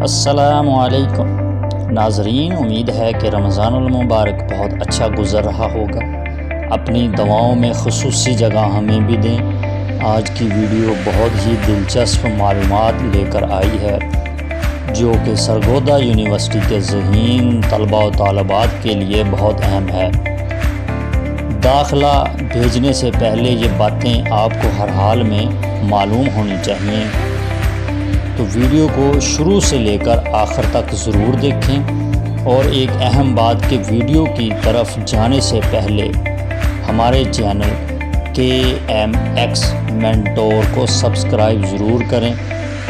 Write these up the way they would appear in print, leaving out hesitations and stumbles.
अस्सलामुअलैकुम नाज़रीन, उम्मीद है कि रमज़ानुल मुबारक बहुत अच्छा गुज़र रहा होगा। अपनी दुआओं में ख़ुसूसी जगह हमें भी दें। आज की वीडियो बहुत ही दिलचस्प मालूमात लेकर आई है जो कि सरगोधा यूनिवर्सिटी के ज़हीन तलबा और तालबात के लिए बहुत अहम है। दाखिला भेजने से पहले ये बातें आपको हर हाल में मालूम होनी चाहिए, तो वीडियो को शुरू से लेकर आखिर तक ज़रूर देखें। और एक अहम बात कि वीडियो की तरफ जाने से पहले हमारे चैनल KMX मेंटोर को सब्सक्राइब ज़रूर करें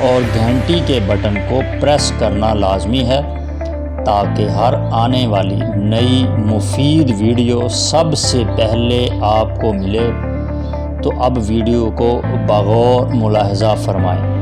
और घंटी के बटन को प्रेस करना लाजमी है ताकि हर आने वाली नई मुफीद वीडियो सबसे पहले आपको मिले। तो अब वीडियो को बगौर मुलाहज़ा फरमाएं।